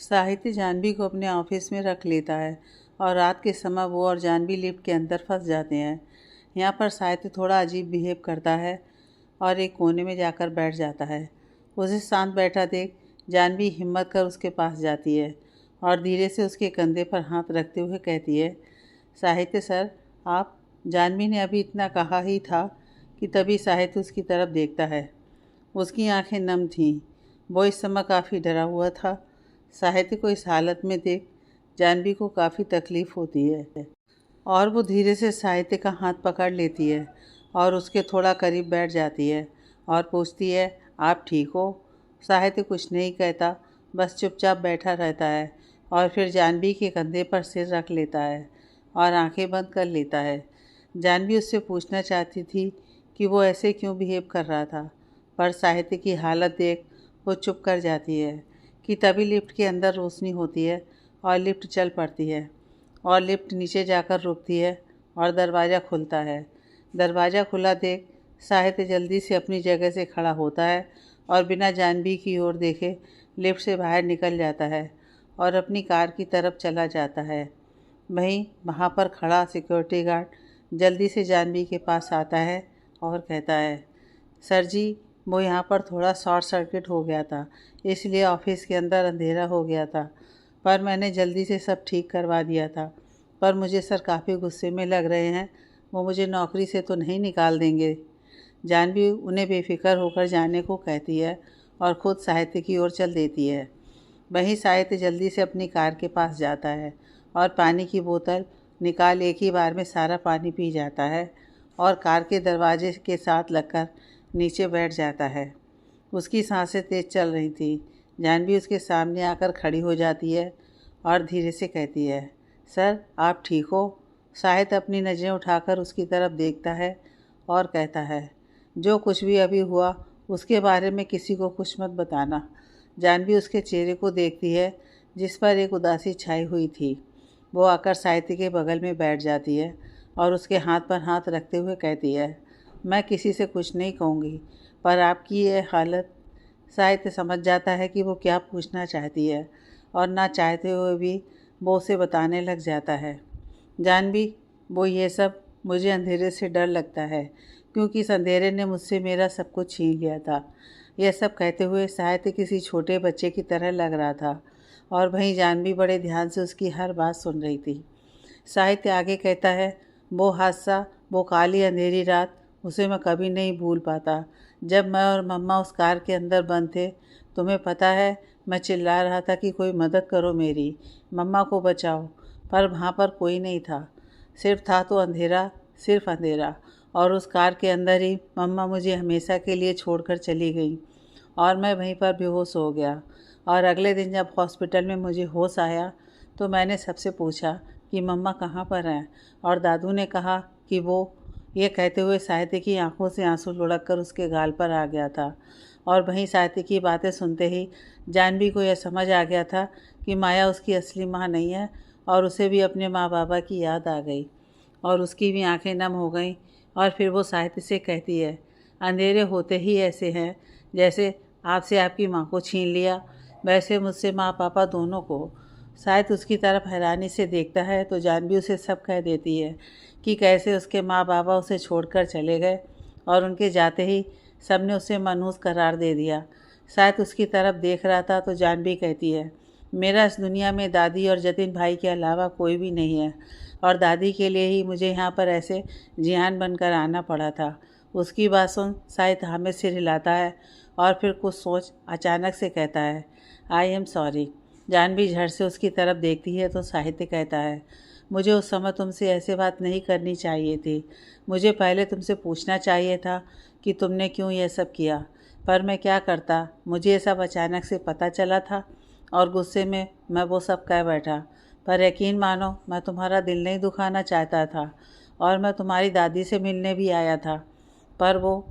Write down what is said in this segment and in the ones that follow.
साहित्य जानवी को अपने ऑफिस में रख लेता है और रात के समय वो और जानवी लिफ्ट के अंदर फंस जाते हैं। यहाँ पर साहित्य थोड़ा अजीब बिहेव करता है और एक कोने में जाकर बैठ जाता है। उसे शांत बैठा देख जानवी हिम्मत कर उसके पास जाती है और धीरे से उसके कंधे पर हाथ रखते हुए कहती है, साहित्य सर आप। जानवी ने अभी इतना कहा ही था कि तभी साहित्य उसकी तरफ देखता है। उसकी आंखें नम थीं। वो इस समय काफ़ी डरा हुआ था। साहित्य को इस हालत में देख जानवी को काफ़ी तकलीफ़ होती है और वो धीरे से साहित्य का हाथ पकड़ लेती है और उसके थोड़ा करीब बैठ जाती है और पूछती है, आप ठीक हो? साहित्य कुछ नहीं कहता, बस चुपचाप बैठा रहता है और फिर जानवी के कंधे पर सिर रख लेता है और आंखें बंद कर लेता है। जानवी उससे पूछना चाहती थी कि वो ऐसे क्यों बिहेव कर रहा था, पर साहित्य की हालत देख वो चुप कर जाती है कि तभी लिफ्ट के अंदर रोशनी होती है और लिफ्ट चल पड़ती है और लिफ्ट नीचे जाकर रुकती है और दरवाज़ा खुलता है। दरवाज़ा खुला देख साहित्य जल्दी से अपनी जगह से खड़ा होता है और बिना जानवी की ओर देखे लिफ्ट से बाहर निकल जाता है और अपनी कार की तरफ चला जाता है। वहीं वहाँ पर खड़ा सिक्योरिटी गार्ड जल्दी से जानवी के पास आता है और कहता है, सर जी वो यहाँ पर थोड़ा शॉर्ट सर्किट हो गया था, इसलिए ऑफिस के अंदर अंधेरा हो गया था, पर मैंने जल्दी से सब ठीक करवा दिया था। पर मुझे सर काफ़ी गुस्से में लग रहे हैं, वो मुझे नौकरी से तो नहीं निकाल देंगे। जानवी उन्हें बेफिक्र होकर जाने को कहती है और ख़ुद साहित्य की ओर चल देती है। वहीं साहित्य जल्दी से अपनी कार के पास जाता है और पानी की बोतल निकाल एक ही बार में सारा पानी पी जाता है और कार के दरवाजे के साथ लगकर नीचे बैठ जाता है। उसकी सांसें तेज़ चल रही थी। जानवी उसके सामने आकर खड़ी हो जाती है और धीरे से कहती है, सर आप ठीक हो? साहित्य अपनी नज़रें उठाकर उसकी तरफ देखता है और कहता है, जो कुछ भी अभी हुआ उसके बारे में किसी को कुछ मत बताना। जानवी उसके चेहरे को देखती है जिस पर एक उदासी छाई हुई थी। वो आकर साहित्य के बगल में बैठ जाती है और उसके हाथ पर हाथ रखते हुए कहती है, मैं किसी से कुछ नहीं कहूँगी, पर आपकी ये हालत। साहित्य समझ जाता है कि वो क्या पूछना चाहती है और ना चाहते हुए भी वो उसे बताने लग जाता है, जानवी वो ये सब मुझे अंधेरे से डर लगता है क्योंकि इस अंधेरे ने मुझसे मेरा सब कुछ छीन लिया था। यह सब कहते हुए साहित्य किसी छोटे बच्चे की तरह लग रहा था और वहीं जानवी बड़े ध्यान से उसकी हर बात सुन रही थी। साहित्य आगे कहता है, वो हादसा, वो काली अंधेरी रात, उसे मैं कभी नहीं भूल पाता। जब मैं और मम्मा उस कार के अंदर बंद थे, तुम्हें पता है मैं चिल्ला रहा था कि कोई मदद करो मेरी, मम्मा को बचाओ, पर वहाँ पर कोई नहीं था। सिर्फ था तो अंधेरा, सिर्फ अंधेरा। और उस कार के अंदर ही मम्मा मुझे हमेशा के लिए छोड़कर चली गई और मैं वहीं पर बेहोश हो गया। और अगले दिन जब हॉस्पिटल में मुझे होश आया तो मैंने सबसे पूछा कि मम्मा कहाँ पर हैं, और दादू ने कहा कि वो। ये कहते हुए साहित्य की आंखों से आंसू लुढ़क कर उसके गाल पर आ गया था। और वहीं साहित्य की बातें सुनते ही जानवी को यह समझ आ गया था कि माया उसकी असली माँ नहीं है और उसे भी अपने माँ बाबा की याद आ गई और उसकी भी आंखें नम हो गईं। और फिर वो साहित्य से कहती है, अंधेरे होते ही ऐसे हैं, जैसे आपसे आपकी माँ को छीन लिया, वैसे मुझसे माँ पापा दोनों को। साहित्य उसकी तरफ हैरानी से देखता है तो जानवी उसे सब कह देती है कि कैसे उसके माँ बाबा उसे छोड़कर चले गए और उनके जाते ही सबने उसे मनहूस करार दे दिया। शायद उसकी तरफ देख रहा था तो जानवी कहती है, मेरा इस दुनिया में दादी और जतिन भाई के अलावा कोई भी नहीं है और दादी के लिए ही मुझे यहाँ पर ऐसे जियान बनकर आना पड़ा था। उसकी बात सुन साहित्य हमें सिर हिलाता है और फिर कुछ सोच अचानक से कहता है, आई एम सॉरी। जानवी झट से उसकी तरफ देखती है तो साहित्य कहता है, मुझे उस समय तुमसे ऐसे बात नहीं करनी चाहिए थी। मुझे पहले तुमसे पूछना चाहिए था कि तुमने क्यों यह सब किया, पर मैं क्या करता, मुझे ये सब अचानक से पता चला था और गुस्से में मैं वो सब कह बैठा। पर यकीन मानो मैं तुम्हारा दिल नहीं दुखाना चाहता था और मैं तुम्हारी दादी से मिलने भी आया था। पर वो।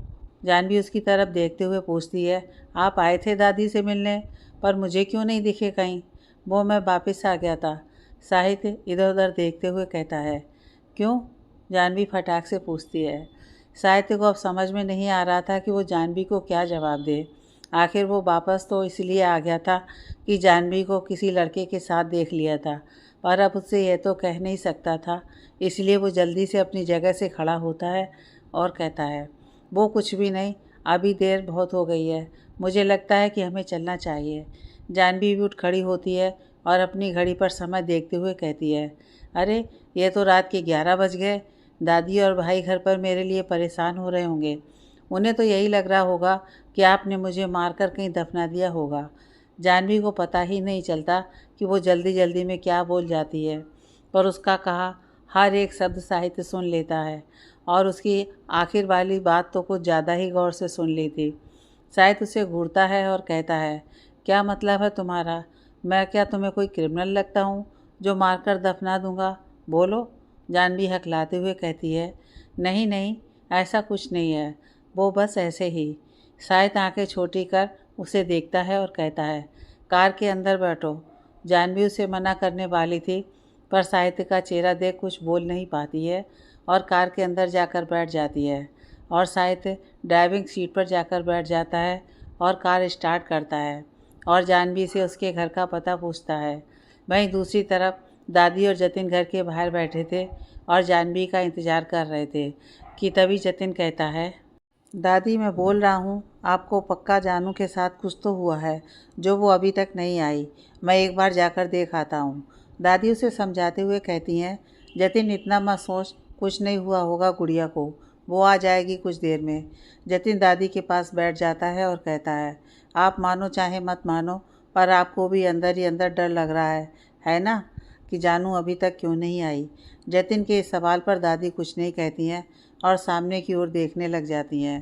जानवी उसकी तरफ देखते हुए पूछती है, आप आए थे दादी से मिलने, पर मुझे क्यों नहीं दिखे कहीं? वो मैं वापस आ गया था। साहित्य इधर उधर देखते हुए कहता है, क्यों? जानवी फटाक से पूछती है। साहित्य को अब समझ में नहीं आ रहा था कि वो जानवी को क्या जवाब दे आखिर वो वापस तो इसलिए आ गया था कि जाह्नवी को किसी लड़के के साथ देख लिया था, पर अब उससे यह तो कह नहीं सकता था। इसलिए वो जल्दी से अपनी जगह से खड़ा होता है और कहता है, वो कुछ भी नहीं, अभी देर बहुत हो गई है, मुझे लगता है कि हमें चलना चाहिए। जाह्नवी भी उठ खड़ी होती है और अपनी घड़ी पर समय देखते हुए कहती है, अरे ये तो रात के 11 बज गए। दादी और भाई घर पर मेरे लिए परेशान हो रहे होंगे। उन्हें तो यही लग रहा होगा कि आपने मुझे मारकर कहीं दफना दिया होगा। जाह्नवी को पता ही नहीं चलता कि वो जल्दी जल्दी में क्या बोल जाती है, पर उसका कहा हर एक शब्द साहित्य सुन लेता है और उसकी आखिर वाली बात तो कुछ ज़्यादा ही गौर से सुन ली थी। साहित्य उसे घूरता है और कहता है, क्या मतलब है तुम्हारा? मैं क्या तुम्हें कोई क्रिमिनल लगता हूँ जो मारकर दफना दूंगा? बोलो। जाह्नवी हकलाते हुए कहती है, नहीं नहीं, ऐसा कुछ नहीं है, वो बस ऐसे ही। शायद आंखें छोटी कर उसे देखता है और कहता है, कार के अंदर बैठो। जाह्नवी उसे मना करने वाली थी, पर साहित्य का चेहरा देख कुछ बोल नहीं पाती है और कार के अंदर जाकर बैठ जाती है। और साहित्य ड्राइविंग सीट पर जाकर बैठ जाता है और कार स्टार्ट करता है और जाह्नवी से उसके घर का पता पूछता है। वहीं दूसरी तरफ दादी और जतिन घर के बाहर बैठे थे और जाह्नवी का इंतज़ार कर रहे थे कि तभी जतिन कहता है, दादी मैं बोल रहा हूँ, आपको पक्का जानू के साथ कुछ तो हुआ है जो वो अभी तक नहीं आई। मैं एक बार जाकर देख आता हूँ। दादी उसे समझाते हुए कहती हैं, जतिन इतना मत सोच, कुछ नहीं हुआ होगा गुड़िया को, वो आ जाएगी कुछ देर में। जतिन दादी के पास बैठ जाता है और कहता है, आप मानो चाहे मत मानो, पर आपको भी अंदर ही अंदर डर लग रहा है ना, कि जानू अभी तक क्यों नहीं आई। जतिन के इस सवाल पर दादी कुछ नहीं कहती हैं और सामने की ओर देखने लग जाती हैं।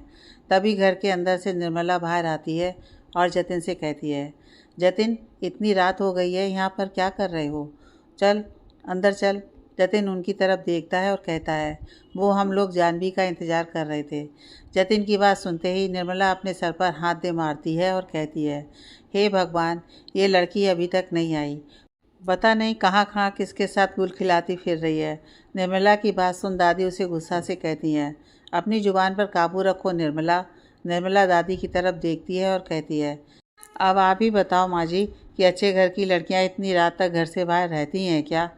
तभी घर के अंदर से निर्मला बाहर आती है और जतिन से कहती है, जतिन इतनी रात हो गई है, यहाँ पर क्या कर रहे हो? चल अंदर चल। जतिन उनकी तरफ देखता है और कहता है, वो हम लोग जाह्नवी का इंतज़ार कर रहे थे। जतिन की बात सुनते ही निर्मला अपने सर पर हाथ दे मारती है और कहती है, हे भगवान, ये लड़की अभी तक नहीं आई, पता नहीं कहाँ कहाँ किसके साथ गुल खिलाती फिर रही है। निर्मला की बात सुन दादी उसे गुस्सा से कहती हैं, अपनी ज़ुबान पर काबू रखो निर्मला। निर्मला दादी की तरफ देखती है और कहती है, अब आप ही बताओ माँ जी कि अच्छे घर की लड़कियाँ इतनी रात तक घर से बाहर रहती हैं क्या?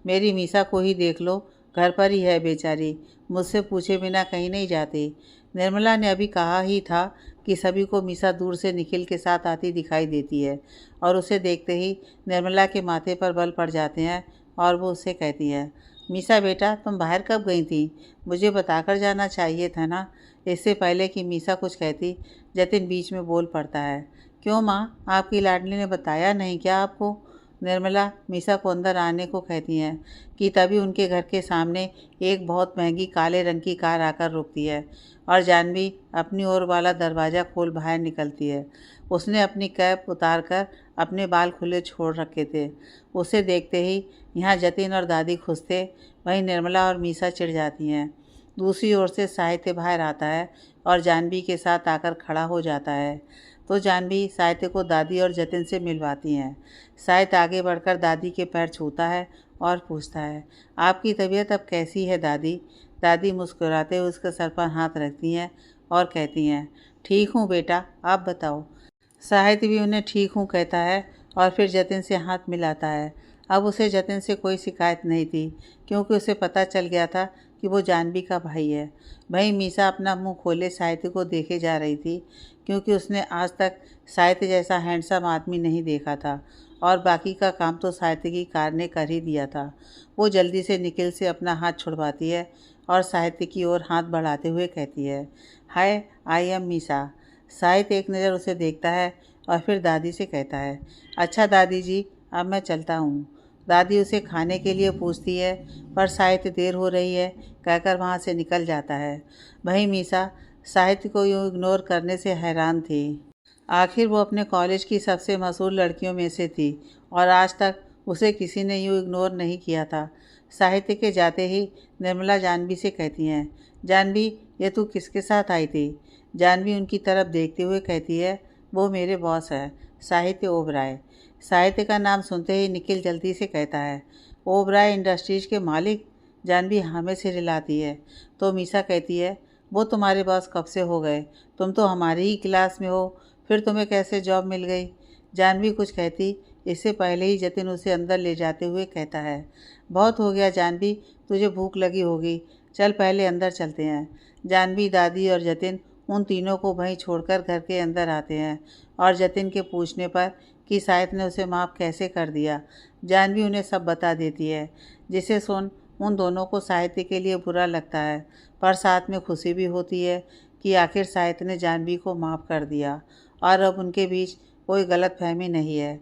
मेरी मीसा को ही देख लो, घर पर ही है बेचारी, मुझसे पूछे बिना कहीं नहीं जाती। निर्मला ने अभी कहा ही था कि सभी को मीसा दूर से निखिल के साथ आती दिखाई देती है और उसे देखते ही निर्मला के माथे पर बल पड़ जाते हैं और वो उससे कहती है, मीसा बेटा तुम बाहर कब गई थी? मुझे बताकर जाना चाहिए था ना। इससे पहले कि मीसा कुछ कहती, जतिन बीच में बोल पड़ता है, क्यों माँ, आपकी लाडली ने बताया नहीं क्या आपको? निर्मला मीसा को अंदर आने को कहती हैं कि तभी उनके घर के सामने एक बहुत महंगी काले रंग की कार आकर रुकती है और जाह्नवी अपनी ओर वाला दरवाज़ा खोल बाहर निकलती है। उसने अपनी कैप उतार कर अपने बाल खुले छोड़ रखे थे। उसे देखते ही यहाँ जतिन और दादी खुश थे, वहीं निर्मला और मीसा चिढ़ जाती हैं। दूसरी ओर से साहित्य बाहर आता है और जाह्नवी के साथ आकर खड़ा हो जाता है, तो जाह्नवी साहित्य को दादी और जतिन से मिलवाती हैं। साहित्य आगे बढ़कर दादी के पैर छूता है और पूछता है, आपकी तबीयत अब कैसी है दादी? दादी मुस्कुराते हुए उसके सर पर हाथ रखती हैं और कहती हैं, ठीक हूँ बेटा, आप बताओ। साहित्य भी उन्हें ठीक हूँ कहता है और फिर जतिन से हाथ मिलाता है। अब उसे जतिन से कोई शिकायत नहीं थी, क्योंकि उसे पता चल गया था कि वो जाह्नवी का भाई है। वहीं मीसा अपना मुंह खोले साहित्य को देखे जा रही थी, क्योंकि उसने आज तक साहित्य जैसा हैंडसम आदमी नहीं देखा था और बाकी का काम तो साहित्य की कार ने कर ही दिया था। वो जल्दी से निखिल से अपना हाथ छुड़वाती है और साहित्य की ओर हाथ बढ़ाते हुए कहती है, हाय आई एम मीसा। साहित्य एक नज़र उसे देखता है और फिर दादी से कहता है, अच्छा दादी जी, अब मैं चलता हूँ। दादी उसे खाने के लिए पूछती है, पर साहित्य देर हो रही है कहकर वहाँ से निकल जाता है। वहीं मीसा साहित्य को यूँ इग्नोर करने से हैरान थी। आखिर वो अपने कॉलेज की सबसे मशहूर लड़कियों में से थी और आज तक उसे किसी ने यूँ इग्नोर नहीं किया था। साहित्य के जाते ही निर्मला जाह्नवी से कहती हैं, जाह्नवी ये तू किसके साथ आई थी? जाह्नवी उनकी तरफ देखते हुए कहती है, वो मेरे बॉस है, साहित्य ओबराय। साहित्य का नाम सुनते ही निखिल जल्दी से कहता है, ओबराय इंडस्ट्रीज के मालिक? जाह्नवी हमें से रिलाती है तो मीसा कहती है, वो तुम्हारे बॉस कब से हो गए? तुम तो हमारी ही क्लास में हो, फिर तुम्हें कैसे जॉब मिल गई? जानवी कुछ कहती इससे पहले ही जतिन उसे अंदर ले जाते हुए कहता है, बहुत हो गया जानवी, तुझे भूख लगी होगी, चल पहले अंदर चलते हैं। जानवी, दादी और जतिन उन तीनों को वहीं छोड़कर घर के अंदर आते हैं और जतिन के पूछने पर कि साहित्य ने उसे माफ़ कैसे कर दिया, जानवी उन्हें सब बता देती है, जिसे सुन उन दोनों को साहित्य के लिए बुरा लगता है, पर साथ में खुशी भी होती है कि आखिर साहित्य ने जानवी को माफ़ कर दिया और अब उनके बीच कोई गलतफहमी नहीं है।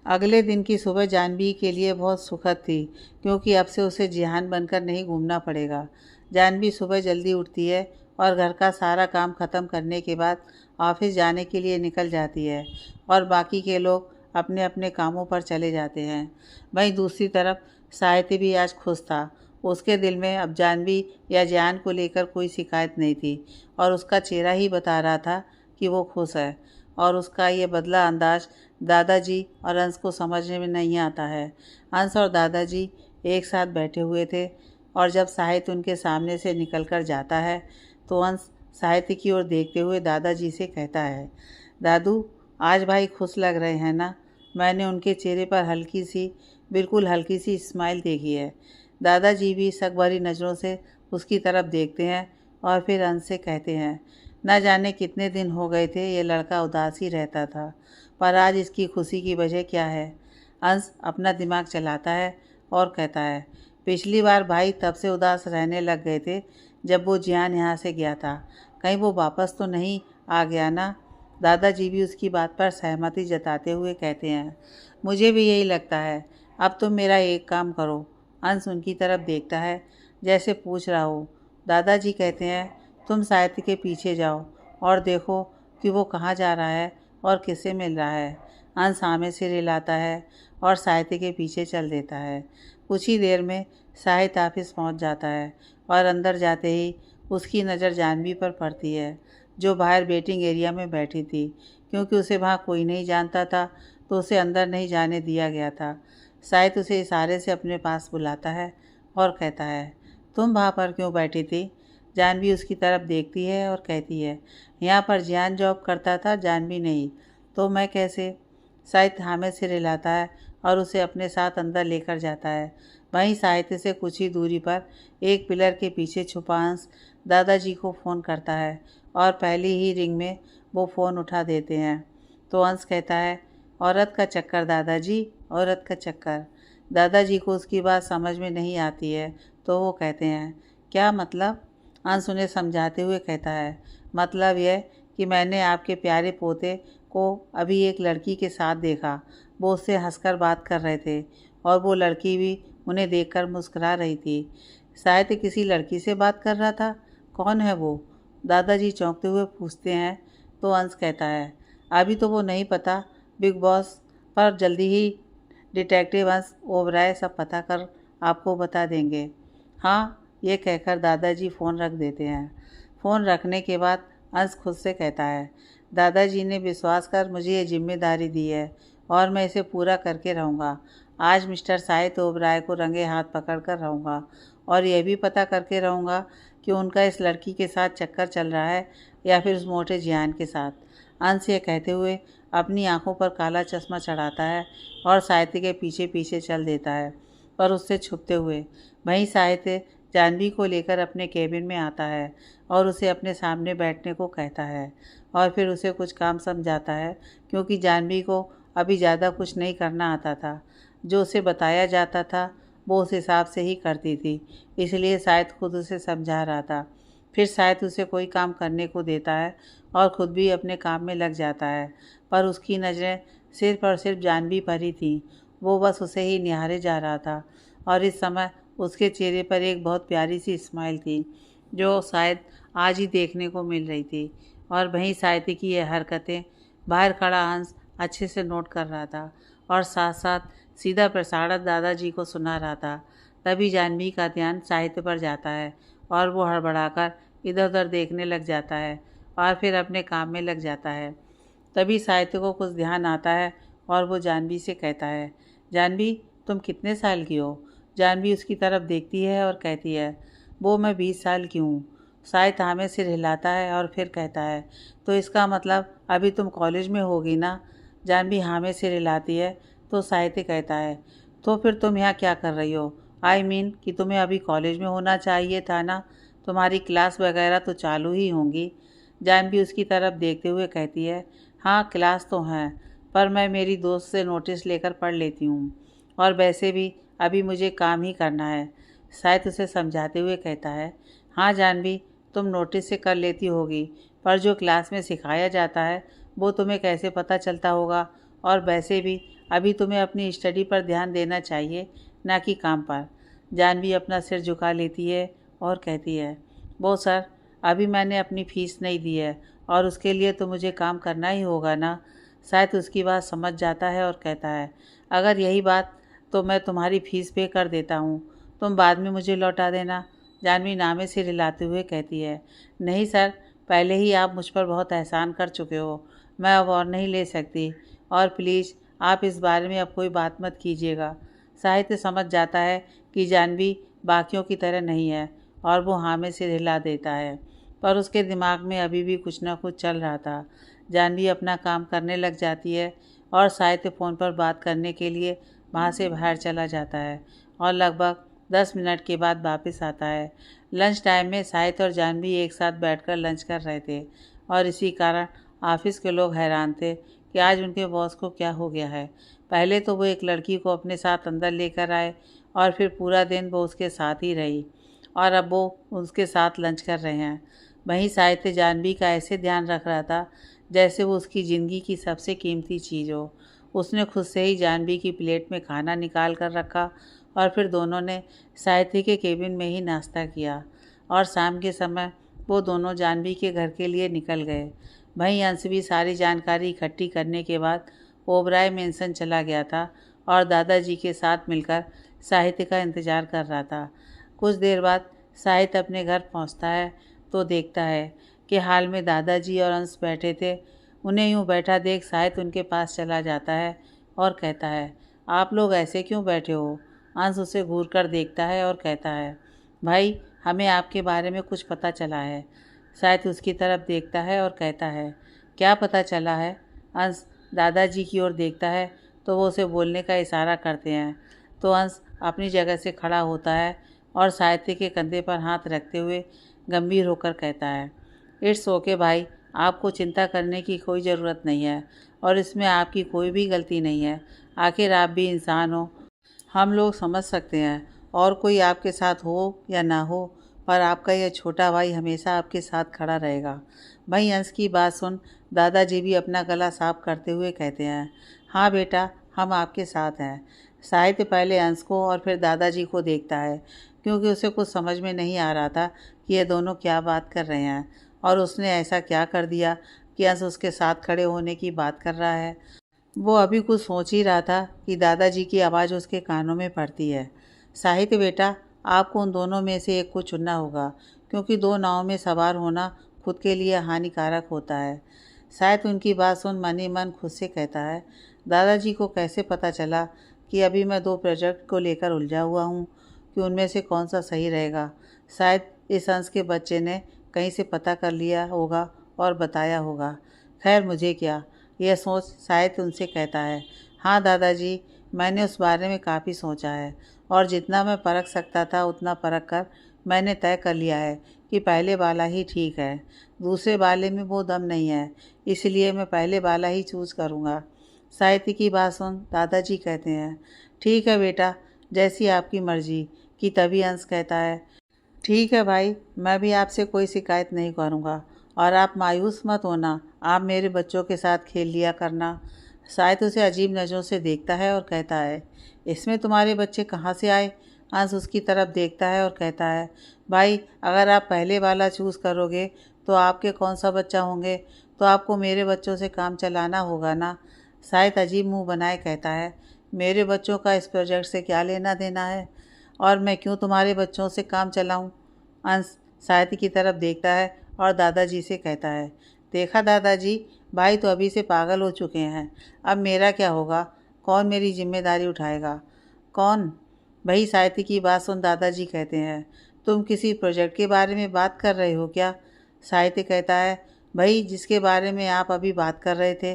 अगले दिन की सुबह जानवी के लिए बहुत सुखद थी, क्योंकि अब से उसे जिहान बनकर नहीं घूमना पड़ेगा। जानवी सुबह जल्दी उठती है और घर का सारा काम ख़त्म करने के बाद ऑफिस जाने के लिए निकल जाती है और बाकी के लोग अपने अपने कामों पर चले जाते हैं। वहीं दूसरी तरफ साहित्य भी आज खुश था। उसके दिल में अब जानवी या जान को लेकर कोई शिकायत नहीं थी और उसका चेहरा ही बता रहा था कि वो खुश है। और उसका ये बदला अंदाज दादाजी और अंश को समझने में नहीं आता है। अंश और दादाजी एक साथ बैठे हुए थे और जब साहित्य उनके सामने से निकलकर जाता है तो अंश साहित्य की ओर देखते हुए दादाजी से कहता है, दादू, आज भाई खुश लग रहे हैं ना? मैंने उनके चेहरे पर बिल्कुल हल्की सी स्माइल देखी है। दादाजी भी शक भरी नज़रों से उसकी तरफ देखते हैं और फिर अंश से कहते हैं, न जाने कितने दिन हो गए थे ये लड़का उदास ही रहता था, पर आज इसकी खुशी की वजह क्या है? अंश अपना दिमाग चलाता है और कहता है, पिछली बार भाई तब से उदास रहने लग गए थे जब वो जियान यहाँ से गया था, कहीं वो वापस तो नहीं आ गया ना? दादाजी भी उसकी बात पर सहमति जताते हुए कहते हैं, मुझे भी यही लगता है। अब तुम मेरा एक काम करो। अंश उनकी तरफ देखता है जैसे पूछ रहा हो। दादाजी कहते हैं, तुम साहित्य के पीछे जाओ और देखो कि वो कहाँ जा रहा है और किससे मिल रहा है। अंश हाँ से हिलाता है और साहित्य के पीछे चल देता है। कुछ ही देर में साहित्य ऑफिस पहुँच जाता है और अंदर जाते ही उसकी नज़र जानवी पर पड़ती है, जो बाहर वेटिंग एरिया में बैठी थी। क्योंकि उसे वहाँ कोई नहीं जानता था तो उसे अंदर नहीं जाने दिया गया था। साहित्य उसे इशारे से अपने पास बुलाता है और कहता है, तुम वहाँ पर क्यों बैठी थी? जानवी उसकी तरफ देखती है और कहती है, यहाँ पर जियान जॉब करता था, जानवी नहीं, तो मैं कैसे? साहित्य हामिद से रिलाता है और उसे अपने साथ अंदर लेकर जाता है। वहीं साहित्य से कुछ ही दूरी पर एक पिलर के पीछे छुपा अंश दादाजी को फ़ोन करता है और पहली ही रिंग में वो फ़ोन उठा देते हैं। तो अंश कहता है, औरत का चक्कर दादाजी, औरत का चक्कर। दादाजी को उसकी बात समझ में नहीं आती है तो वो कहते हैं, क्या मतलब? अंश उन्हें समझाते हुए कहता है, मतलब यह कि मैंने आपके प्यारे पोते को अभी एक लड़की के साथ देखा। वो उससे हंसकर बात कर रहे थे और वो लड़की भी उन्हें देखकर मुस्कुरा रही थी। शायद किसी लड़की से बात कर रहा था। कौन है वो? दादाजी चौंकते हुए पूछते हैं। तो अंश कहता है, अभी तो वो नहीं पता, बिग बॉस पर जल्दी ही डिटेक्टिव अंश ओबराय सब पता कर आपको बता देंगे। हाँ, ये कहकर दादाजी फ़ोन रख देते हैं। फ़ोन रखने के बाद अंश खुद से कहता है, दादाजी ने विश्वास कर मुझे ये जिम्मेदारी दी है और मैं इसे पूरा करके रहूँगा। आज मिस्टर साहित्य ओबराय को रंगे हाथ पकड़ कर रहूँगा और यह भी पता करके रहूँगा कि उनका इस लड़की के साथ चक्कर चल रहा है या फिर उस मोटे जियान के साथ। अंश ये कहते हुए अपनी आंखों पर काला चश्मा चढ़ाता है और साहित्य के पीछे पीछे चल देता है, पर उससे छुपते हुए। वहीं साहित्य जानवी को लेकर अपने केबिन में आता है और उसे अपने सामने बैठने को कहता है और फिर उसे कुछ काम समझाता है, क्योंकि जानवी को अभी ज़्यादा कुछ नहीं करना आता था। जो उसे बताया जाता था वो उस हिसाब से ही करती थी, इसलिए शायद खुद उसे समझा रहा था। फिर शायद उसे कोई काम करने को देता है और ख़ुद भी अपने काम में लग जाता है, पर उसकी नज़रें सिर्फ और सिर्फ जानवी पर ही थीं। वो बस उसे ही निहारे जा रहा था और इस समय उसके चेहरे पर एक बहुत प्यारी सी स्माइल थी, जो शायद आज ही देखने को मिल रही थी। और वहीं साहित्य की ये हरकतें बाहर खड़ा हंस अच्छे से नोट कर रहा था और साथ साथ सीधा प्रसारण दादाजी को सुना रहा था। तभी जानवी का ध्यान साहित्य पर जाता है और वो हड़बड़ाकर इधर उधर देखने लग जाता है और फिर अपने काम में लग जाता है। तभी साहित्य को कुछ ध्यान आता है और वो जानवी से कहता है, जानवी, तुम कितने साल की हो? जानवी उसकी तरफ देखती है और कहती है, वो मैं 20 साल की हूँ। साहित्य हाँ में सिर हिलाता है और फिर कहता है, तो इसका मतलब अभी तुम कॉलेज में होगी ना। जानवी हाँ में सिर हिलाती है तो साहित्य कहता है, तो फिर तुम यहाँ क्या कर रही हो? आई मीन कि तुम्हें अभी कॉलेज में होना चाहिए था ना, तुम्हारी क्लास वगैरह तो चालू ही होंगी। जानवी उसकी तरफ देखते हुए कहती है, हाँ क्लास तो हैं, पर मैं मेरी दोस्त से नोटिस लेकर पढ़ लेती हूँ, और वैसे भी अभी मुझे काम ही करना है। शायद उसे समझाते हुए कहता है, हाँ जानवी, तुम नोटिस से कर लेती होगी, पर जो क्लास में सिखाया जाता है वो तुम्हें कैसे पता चलता होगा? और वैसे भी अभी तुम्हें अपनी स्टडी पर ध्यान देना चाहिए, ना कि काम पर। जानवी अपना सिर झुका लेती है और कहती है, वो सर, अभी मैंने अपनी फ़ीस नहीं दी है और उसके लिए तो मुझे काम करना ही होगा ना। शायद उसकी बात समझ जाता है और कहता है, अगर यही बात तो मैं तुम्हारी फ़ीस पे कर देता हूँ, तुम बाद में मुझे लौटा देना। जानवी नामे से हिलाते हुए कहती है, नहीं सर, पहले ही आप मुझ पर बहुत एहसान कर चुके हो, मैं अब और नहीं ले सकती, और प्लीज़ आप इस बारे में अब कोई बात मत कीजिएगा। साहित्य समझ जाता है कि जानवी बाकियों की तरह नहीं है और वो हाँ में सिर हिला देता है, पर उसके दिमाग में अभी भी कुछ ना कुछ चल रहा था। जानवी अपना काम करने लग जाती है और साहित्य फ़ोन पर बात करने के लिए वहाँ से बाहर चला जाता है और लगभग 10 मिनट के बाद वापस आता है। लंच टाइम में साहित्य और जानवी एक साथ बैठकर लंच कर रहे थे और इसी कारण ऑफिस के लोग हैरान थे कि आज उनके बॉस को क्या हो गया है। पहले तो वो एक लड़की को अपने साथ अंदर लेकर आए और फिर पूरा दिन वो उसके साथ ही रही, और अब वो उसके साथ लंच कर रहे हैं। वहीं साहित्य जानवी का ऐसे ध्यान रख रहा था जैसे वो उसकी ज़िंदगी की सबसे कीमती चीज़ हो। उसने खुद से ही जानवी की प्लेट में खाना निकाल कर रखा और फिर दोनों ने साहित्य के केबिन में ही नाश्ता किया, और शाम के समय वो दोनों जानवी के घर के लिए निकल गए। वहीं अंश भी सारी जानकारी इकट्ठी करने के बाद ओबराय मेंशन चला गया था और दादाजी के साथ मिलकर साहित्य का इंतज़ार कर रहा था। कुछ देर बाद साहित्य अपने घर पहुंचता है तो देखता है कि हाल में दादाजी और अंश बैठे थे। उन्हें यूं बैठा देख साहित्य उनके पास चला जाता है और कहता है, आप लोग ऐसे क्यों बैठे हो? अंश उसे घूर कर देखता है और कहता है, भाई, हमें आपके बारे में कुछ पता चला है। साहित्य उसकी तरफ देखता है और कहता है, क्या पता चला है? अंश दादाजी की ओर देखता है तो वो उसे बोलने का इशारा करते हैं, तो अंश अपनी जगह से खड़ा होता है और साहित्य के कंधे पर हाथ रखते हुए गंभीर होकर कहता है, इट्स ओके भाई, आपको चिंता करने की कोई ज़रूरत नहीं है और इसमें आपकी कोई भी गलती नहीं है। आखिर आप भी इंसान हो, हम लोग समझ सकते हैं, और कोई आपके साथ हो या ना हो, पर आपका यह छोटा भाई हमेशा आपके साथ खड़ा रहेगा। वहीं अंश की बात सुन दादाजी भी अपना गला साफ करते हुए कहते हैं, हाँ बेटा, हम आपके साथ हैं। साहित्य पहले अंश को और फिर दादाजी को देखता है, क्योंकि उसे कुछ समझ में नहीं आ रहा था कि ये दोनों क्या बात कर रहे हैं और उसने ऐसा क्या कर दिया कि अंश उसके साथ खड़े होने की बात कर रहा है। वो अभी कुछ सोच ही रहा था कि दादाजी की आवाज़ उसके कानों में पड़ती है, साहित्य बेटा, आपको उन दोनों में से एक को चुनना होगा, क्योंकि दो नावों में सवार होना खुद के लिए हानिकारक होता है। शायद उनकी बात सुन मन ही मन खुद से कहता है, दादाजी को कैसे पता चला कि अभी मैं दो प्रोजेक्ट को लेकर उलझा हुआ हूँ कि उनमें से कौन सा सही रहेगा? शायद इस अंश के बच्चे ने कहीं से पता कर लिया होगा और बताया होगा। खैर मुझे क्या, यह सोच शायद उनसे कहता है, हाँ दादाजी, मैंने उस बारे में काफ़ी सोचा है और जितना मैं परख सकता था उतना परख कर मैंने तय कर लिया है कि पहले वाला ही ठीक है। दूसरे वाले में वो दम नहीं है, इसलिए मैं पहले वाला ही चूज़ करूँगा। साहित्य की बात सुन दादाजी कहते हैं, ठीक है बेटा, जैसी आपकी मर्ज़ी। कि तभी अंश कहता है, ठीक है भाई, मैं भी आपसे कोई शिकायत नहीं करूँगा और आप मायूस मत होना, आप मेरे बच्चों के साथ खेल लिया करना। शायद उसे अजीब नज़रों से देखता है और कहता है, इसमें तुम्हारे बच्चे कहाँ से आए? अंश उसकी तरफ देखता है और कहता है, भाई, अगर आप पहले वाला चूज़ करोगे तो आपके कौन सा बच्चा होंगे, तो आपको मेरे बच्चों से काम चलाना होगा ना। शायद अजीब मुंह बनाए कहता है, मेरे बच्चों का इस प्रोजेक्ट से क्या लेना देना है, और मैं क्यों तुम्हारे बच्चों से काम चलाऊं? अंश साहित्य की तरफ देखता है और दादाजी से कहता है, देखा दादाजी, भाई तो अभी से पागल हो चुके हैं, अब मेरा क्या होगा? कौन मेरी जिम्मेदारी उठाएगा? कौन? वही साहित्य की बात सुन दादाजी कहते हैं, तुम किसी प्रोजेक्ट के बारे में बात कर रहे हो क्या? साहित्य कहता है, भाई जिसके बारे में आप अभी बात कर रहे थे,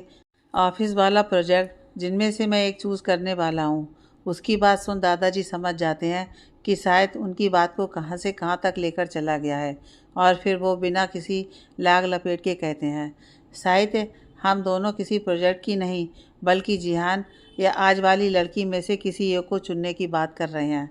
ऑफिस वाला प्रोजेक्ट जिनमें से मैं एक चूज़ करने वाला हूँ। उसकी बात सुन दादाजी समझ जाते हैं कि शायद उनकी बात को कहाँ से कहाँ तक लेकर चला गया है, और फिर वो बिना किसी लाग लपेट के कहते हैं, साहित्य, हम दोनों किसी प्रोजेक्ट की नहीं बल्कि जिहान या आज वाली लड़की में से किसी एक को चुनने की बात कर रहे हैं।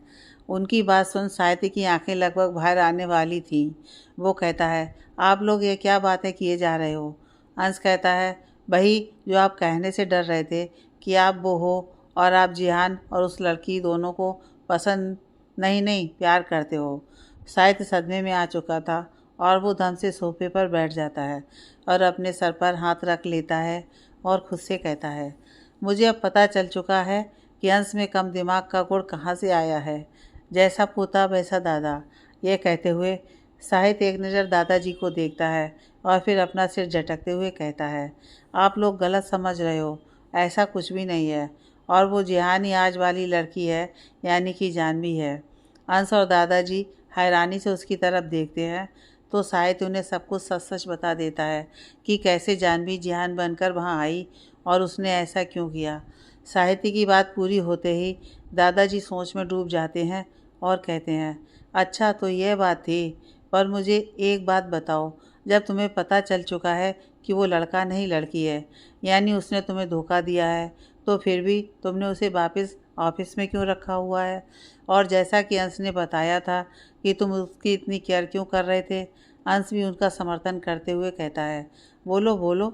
उनकी बात सुन साहित्य की आंखें लगभग बाहर आने वाली थीं। वो कहता है, आप लोग ये क्या बातें किए जा रहे हो? अंश कहता है, वही जो आप कहने से डर रहे थे कि आप वो हो और आप जिहान और उस लड़की दोनों को पसंद नहीं प्यार करते हो। साहित्य सदमे में आ चुका था और वो धम से सोफे पर बैठ जाता है और अपने सर पर हाथ रख लेता है और खुद से कहता है, मुझे अब पता चल चुका है कि अंश में कम दिमाग का गुण कहाँ से आया है। जैसा पोता वैसा दादा। यह कहते हुए साहित्य एक नज़र दादाजी को देखता है और फिर अपना सिर झटकते हुए कहता है, आप लोग गलत समझ रहे हो, ऐसा कुछ भी नहीं है, और वो जिहान ही आज वाली लड़की है, यानी कि जानवी है। अंश और दादाजी हैरानी से उसकी तरफ देखते हैं तो साहित्य उन्हें सब कुछ सच सच बता देता है कि कैसे जानवी जिहान बनकर वहाँ आई और उसने ऐसा क्यों किया। साहित्य की बात पूरी होते ही दादाजी सोच में डूब जाते हैं और कहते हैं, अच्छा तो यह बात थी, पर मुझे एक बात बताओ, जब तुम्हें पता चल चुका है कि वो लड़का नहीं लड़की है, यानी उसने तुम्हें धोखा दिया है, तो फिर भी तुमने उसे वापस ऑफिस में क्यों रखा हुआ है? और जैसा कि अंश ने बताया था कि तुम उसकी इतनी केयर क्यों कर रहे थे? अंश भी उनका समर्थन करते हुए कहता है, बोलो बोलो।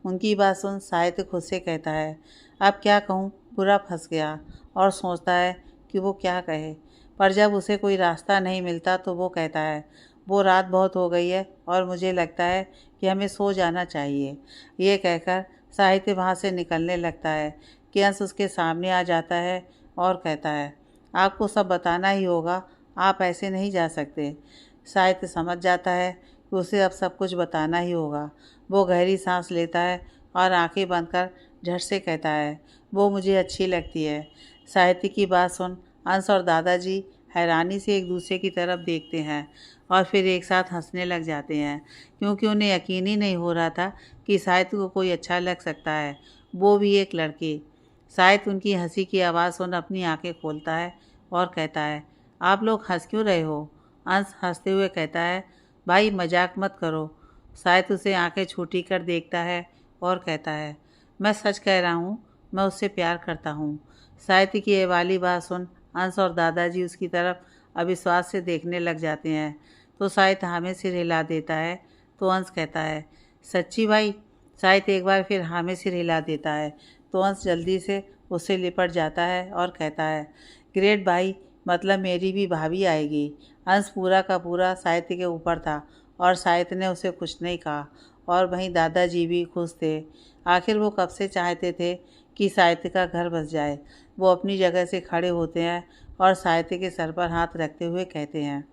उनकी बात सुन साहित्य खुद से कहता है, अब क्या कहूँ, पूरा फंस गया, और सोचता है कि वो क्या कहे, पर जब उसे कोई रास्ता नहीं मिलता तो वो कहता है, वो रात बहुत हो गई है और मुझे लगता है कि हमें सो जाना चाहिए। ये कहकर साहित्य वहाँ से निकलने लगता है कि अंश उसके सामने आ जाता है और कहता है, आपको सब बताना ही होगा, आप ऐसे नहीं जा सकते। साहित्य समझ जाता है कि उसे अब सब कुछ बताना ही होगा। वो गहरी सांस लेता है और आंखें बंद कर झट से कहता है, वो मुझे अच्छी लगती है। साहित्य की बात सुन अंश और दादाजी हैरानी से एक दूसरे की तरफ देखते हैं और फिर एक साथ हंसने लग जाते हैं, क्योंकि उन्हें यकीन ही नहीं हो रहा था कि साहित्य को कोई अच्छा लग सकता है, वो भी एक लड़की। साहित्य उनकी हंसी की आवाज़ सुन अपनी आंखें खोलता है और कहता है, आप लोग हंस क्यों रहे हो? अंश हंसते हुए कहता है, भाई मजाक मत करो। साहित्य उसे आंखें छूटी कर देखता है और कहता है, मैं सच कह रहा हूँ, मैं उससे प्यार करता हूँ। साहित्य की ये वाली बात सुन अंश और दादाजी उसकी तरफ अविश्वास से देखने लग जाते हैं तो साहित्य हमें सिर हिला देता है तो अंश कहता है, सच्ची भाई? साहित्य एक बार फिर हमें सिर हिला देता है तो अंश जल्दी से उससे लिपट जाता है और कहता है, ग्रेट भाई, मतलब मेरी भी भाभी आएगी। अंश पूरा का पूरा साहित्य के ऊपर था और साहित्य ने उसे कुछ नहीं कहा, और वहीं दादाजी भी खुश थे। आखिर वो कब से चाहते थे कि साहित्य का घर बस जाए। वो अपनी जगह से खड़े होते हैं और साहित्य के सर पर हाथ रखते हुए कहते हैं,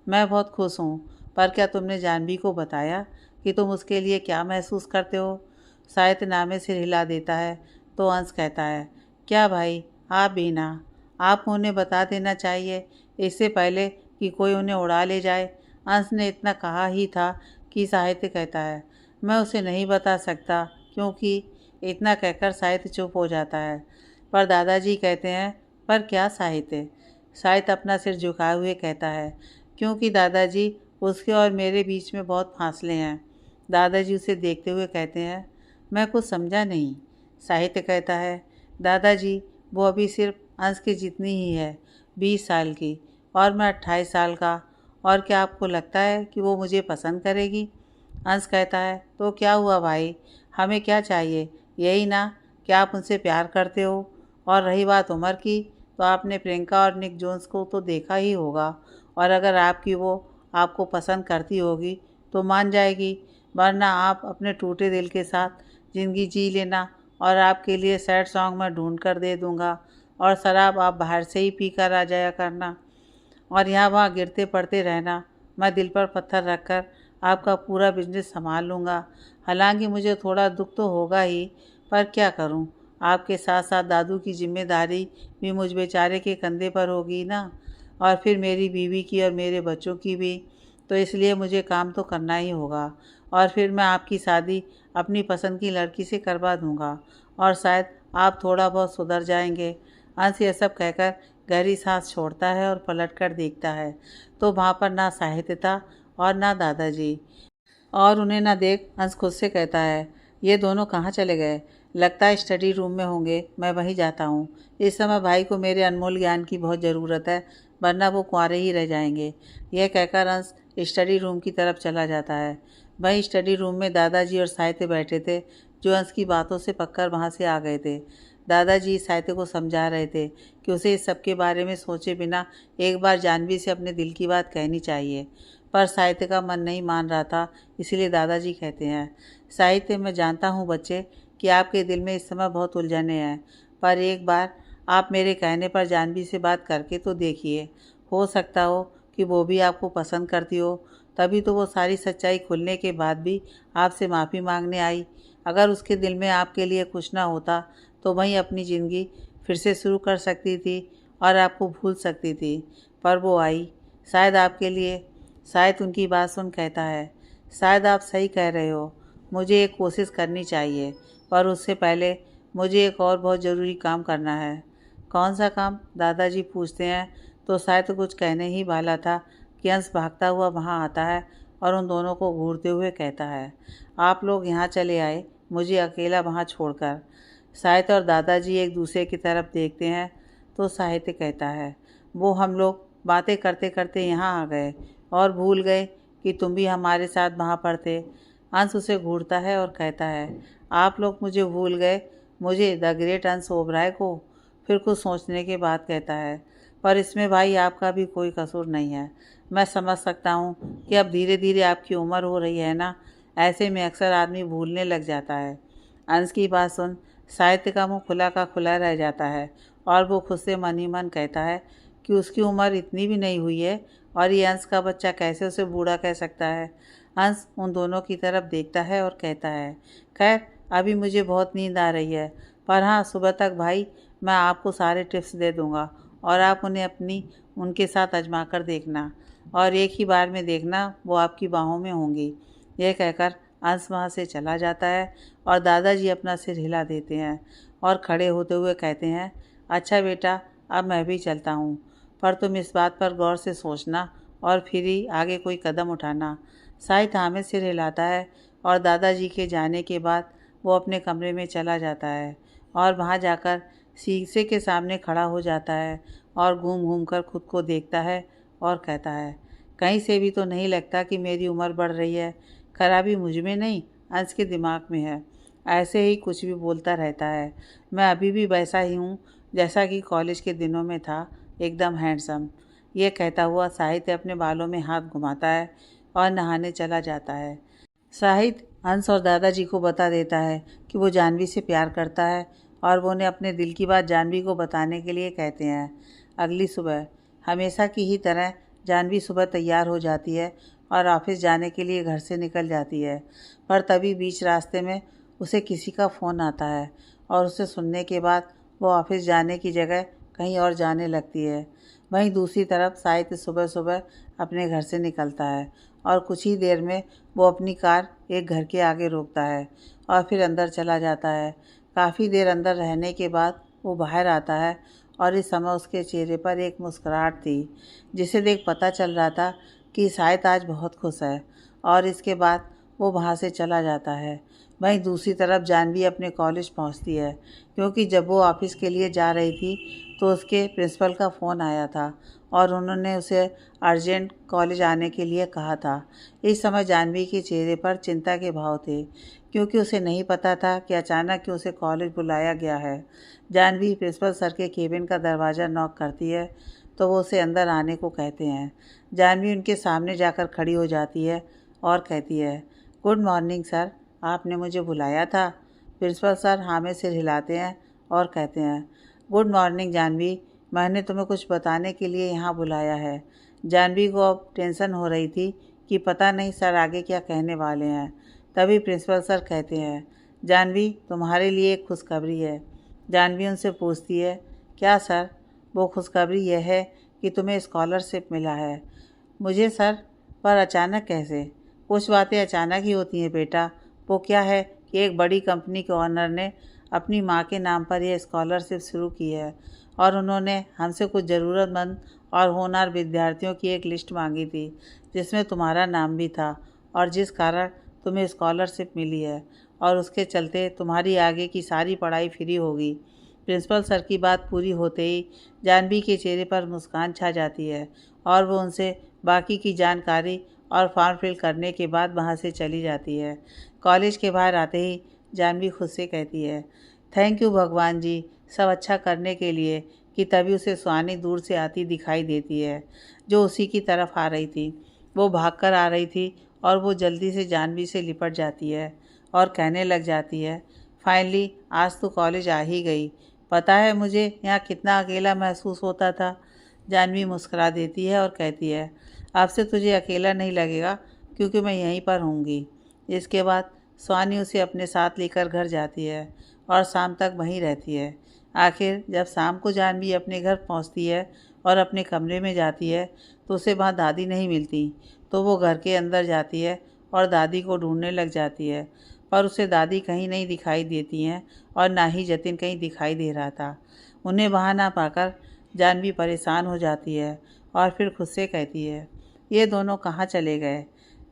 मैं बहुत खुश हूँ, पर क्या तुमने जानवी को बताया कि तुम उसके लिए क्या महसूस करते हो? साहित्य नामे सिर हिला देता है तो अंश कहता है, क्या भाई, आप भी ना, आप उन्हें बता देना चाहिए इससे पहले कि कोई उन्हें उड़ा ले जाए। अंश ने इतना कहा ही था कि साहित्य कहता है, मैं उसे नहीं बता सकता, क्योंकि इतना कहकर साहित्य चुप हो जाता है। पर दादाजी कहते हैं, पर क्या साहित्य? साहित्य अपना सिर झुकाए हुए कहता है, क्योंकि दादाजी, उसके और मेरे बीच में बहुत फासले हैं। दादाजी उसे देखते हुए कहते हैं, मैं कुछ समझा नहीं। साहित्य कहता है, दादाजी, वो अभी सिर्फ अंश की जितनी ही है, 20 साल की, और मैं 28 साल का, और क्या आपको लगता है कि वो मुझे पसंद करेगी? अंश कहता है, तो क्या हुआ भाई, हमें क्या चाहिए, यही ना कि आप उनसे प्यार करते हो? और रही बात उम्र की, तो आपने प्रियंका और निक जोन्स को तो देखा ही होगा, और अगर आपकी वो आपको पसंद करती होगी तो मान जाएगी, वरना आप अपने टूटे दिल के साथ ज़िंदगी जी लेना, और आपके लिए सैड सॉन्ग मैं ढूंढ कर दे दूँगा, और शराब आप बाहर से ही पी कर आ जाया करना, और यहाँ वहाँ गिरते पड़ते रहना। मैं दिल पर पत्थर रख कर आपका पूरा बिजनेस संभाल लूँगा। हालांकि मुझे थोड़ा दुख तो होगा ही, पर क्या करूँ, आपके साथ साथ दादू की जिम्मेदारी भी मुझ बेचारे के कंधे पर होगी ना। और फिर मेरी बीवी की और मेरे बच्चों की भी, तो इसलिए मुझे काम तो करना ही होगा। और फिर मैं आपकी शादी अपनी पसंद की लड़की से करवा दूंगा और शायद आप थोड़ा बहुत सुधर जाएंगे। अंश ये सब कहकर गहरी सांस छोड़ता है और पलटकर देखता है तो वहाँ पर ना साहित्य था और ना दादाजी, और उन्हें ना देख अंश खुद से कहता है, ये दोनों कहाँ चले गए? लगता है स्टडी रूम में होंगे, मैं वहीं जाता हूँ। इस समय भाई को मेरे अनमोल ज्ञान की बहुत ज़रूरत है, वरना वो कुंवारे ही रह जाएंगे। यह कहकर अंश स्टडी रूम की तरफ चला जाता है। वहीं स्टडी रूम में दादाजी और साहित्य बैठे थे, जो अंश की बातों से पककर वहाँ से आ गए थे। दादाजी साहित्य को समझा रहे थे कि उसे इस सब के बारे में सोचे बिना एक बार जानवी से अपने दिल की बात कहनी चाहिए, पर साहित्य का मन नहीं मान रहा था। इसलिए दादाजी कहते हैं, साहित्य, मैं जानता हूँ बच्चे कि आपके दिल में इस समय बहुत उलझने हैं, पर एक बार आप मेरे कहने पर जानवी से बात करके तो देखिए। हो सकता हो कि वो भी आपको पसंद करती हो, तभी तो वो सारी सच्चाई खुलने के बाद भी आपसे माफ़ी मांगने आई। अगर उसके दिल में आपके लिए कुछ ना होता तो वहीं अपनी ज़िंदगी फिर से शुरू कर सकती थी और आपको भूल सकती थी, पर वो आई शायद आपके लिए। शायद उनकी बात सुन कहता है, शायद आप सही कह रहे हो, मुझे एक कोशिश करनी चाहिए, पर उससे पहले मुझे एक और बहुत ज़रूरी काम करना है। कौन सा काम? दादाजी पूछते हैं तो शायद कुछ कहने ही वाला था कि अंश भागता हुआ वहाँ आता है और उन दोनों को घूरते हुए कहता है, आप लोग यहाँ चले आए मुझे अकेला वहाँ छोड़कर। साहित्य और दादाजी एक दूसरे की तरफ देखते हैं तो साहित्य कहता है, वो हम लोग बातें करते करते यहाँ आ गए और भूल गए कि तुम भी हमारे साथ वहाँ पर थे। अंश उसे घूरता है और कहता है, आप लोग मुझे भूल गए, मुझे, द ग्रेट अंश ओबराय को? फिर कुछ सोचने के बाद कहता है, पर इसमें भाई आपका भी कोई कसूर नहीं है। मैं समझ सकता हूँ कि अब धीरे धीरे आपकी उम्र हो रही है ना, ऐसे में अक्सर आदमी भूलने लग जाता है। अंश की बात सुन साहित्य का मुंह खुला का खुला रह जाता है और वो खुद से मन ही मन कहता है कि उसकी उम्र इतनी भी नहीं हुई है और ये अंश का बच्चा कैसे उसे बूढ़ा कह सकता है। अंश उन दोनों की तरफ देखता है और कहता है, खैर अभी मुझे बहुत नींद आ रही है, पर हाँ सुबह तक भाई मैं आपको सारे टिप्स दे दूँगा और आप उन्हें उनके साथ आजमा कर देखना और एक ही बार में देखना वो आपकी बाहों में होंगी। यह कहकर अंश वहाँ से चला जाता है और दादाजी अपना सिर हिला देते हैं और खड़े होते हुए कहते हैं, अच्छा बेटा अब मैं भी चलता हूँ, पर तुम इस बात पर गौर से सोचना और फिर ही आगे कोई कदम उठाना। साहित्य हाँ में सिर हिलाता है और दादाजी के जाने के बाद वो अपने कमरे में चला जाता है और वहाँ जाकर शीशे के सामने खड़ा हो जाता है और घूम घूम कर खुद को देखता है और कहता है, कहीं से भी तो नहीं लगता कि मेरी उम्र बढ़ रही है। खराबी मुझ में नहीं, अंश के दिमाग में है। ऐसे ही कुछ भी बोलता रहता है। मैं अभी भी वैसा ही हूँ जैसा कि कॉलेज के दिनों में था, एकदम हैंडसम। ये कहता हुआ साहित्य अपने बालों में हाथ घुमाता है और नहाने चला जाता है। साहित्य अंश और दादाजी को बता देता है कि वो जानवी से प्यार करता है और वो उन्हें अपने दिल की बात जानवी को बताने के लिए कहते हैं। अगली सुबह हमेशा की ही तरह जानवी सुबह तैयार हो जाती है और ऑफिस जाने के लिए घर से निकल जाती है, पर तभी बीच रास्ते में उसे किसी का फ़ोन आता है और उसे सुनने के बाद वो ऑफिस जाने की जगह कहीं और जाने लगती है। वहीं दूसरी तरफ साहित्य सुबह सुबह अपने घर से निकलता है और कुछ ही देर में वो अपनी कार एक घर के आगे रोकता है और फिर अंदर चला जाता है। काफ़ी देर अंदर रहने के बाद वो बाहर आता है और इस समय उसके चेहरे पर एक मुस्कुराहट थी, जिसे देख पता चल रहा था कि शायद आज बहुत खुश है, और इसके बाद वो वहाँ से चला जाता है। वहीं दूसरी तरफ जानवी अपने कॉलेज पहुँचती है, क्योंकि जब वो ऑफिस के लिए जा रही थी तो उसके प्रिंसिपल का फ़ोन आया था और उन्होंने उसे अर्जेंट कॉलेज आने के लिए कहा था। इस समय जानवी के चेहरे पर चिंता के भाव थे, क्योंकि उसे नहीं पता था कि अचानक क्यों उसे कॉलेज बुलाया गया है। जानवी प्रिंसिपल सर के केबिन का दरवाज़ा नॉक करती है तो वो उसे अंदर आने को कहते हैं। जानवी उनके सामने जाकर खड़ी हो जाती है और कहती है, गुड मॉर्निंग सर, आपने मुझे बुलाया था? प्रिंसिपल सर हाँ में सिर हिलाते हैं और कहते हैं, गुड मॉर्निंग जानवी, मैंने तुम्हें कुछ बताने के लिए यहाँ बुलाया है। जानवी को अब टेंशन हो रही थी कि पता नहीं सर आगे क्या कहने वाले हैं। तभी प्रिंसिपल सर कहते हैं, जानवी तुम्हारे लिए एक खुशखबरी है। जानवी उनसे पूछती है, क्या सर? वो खुशखबरी यह है कि तुम्हें स्कॉलरशिप मिला है। मुझे सर, पर अचानक कैसे? कुछ बातें अचानक ही होती हैं बेटा। वो क्या है कि एक बड़ी कंपनी के ओनर ने अपनी माँ के नाम पर यह स्कॉलरशिप शुरू की है और उन्होंने हमसे कुछ ज़रूरतमंद और होनहार विद्यार्थियों की एक लिस्ट मांगी थी जिसमें तुम्हारा नाम भी था, और जिस कारण तुम्हें स्कॉलरशिप मिली है और उसके चलते तुम्हारी आगे की सारी पढ़ाई फ्री होगी। प्रिंसिपल सर की बात पूरी होते ही जानवी के चेहरे पर मुस्कान छा जाती है और वो उनसे बाकी की जानकारी और फॉर्म फिल करने के बाद वहाँ से चली जाती है। कॉलेज के बाहर आते ही जानवी खुद से कहती है, थैंक यू भगवान जी, सब अच्छा करने के लिए, कि तभी उसे सुहानी दूर से आती दिखाई देती है जो उसी की तरफ आ रही थी। वो भागकर आ रही थी और वो जल्दी से जानवी से लिपट जाती है और कहने लग जाती है, फाइनली आज तो कॉलेज आ ही गई। पता है मुझे यहाँ कितना अकेला महसूस होता था। जानवी मुस्कुरा देती है और कहती है, अब से तुझे अकेला नहीं लगेगा क्योंकि मैं यहीं पर होंगी। इसके बाद सुहानी उसे अपने साथ लेकर घर जाती है और शाम तक वहीं रहती है। आखिर जब शाम को जानवी अपने घर पहुंचती है और अपने कमरे में जाती है तो उसे वहाँ दादी नहीं मिलती, तो वो घर के अंदर जाती है और दादी को ढूंढने लग जाती है, पर उसे दादी कहीं नहीं दिखाई देती हैं और ना ही जतिन कहीं दिखाई दे रहा था। उन्हें वहाँ ना पाकर जानवी परेशान हो जाती है और फिर खुद से कहती है, ये दोनों कहाँ चले गए?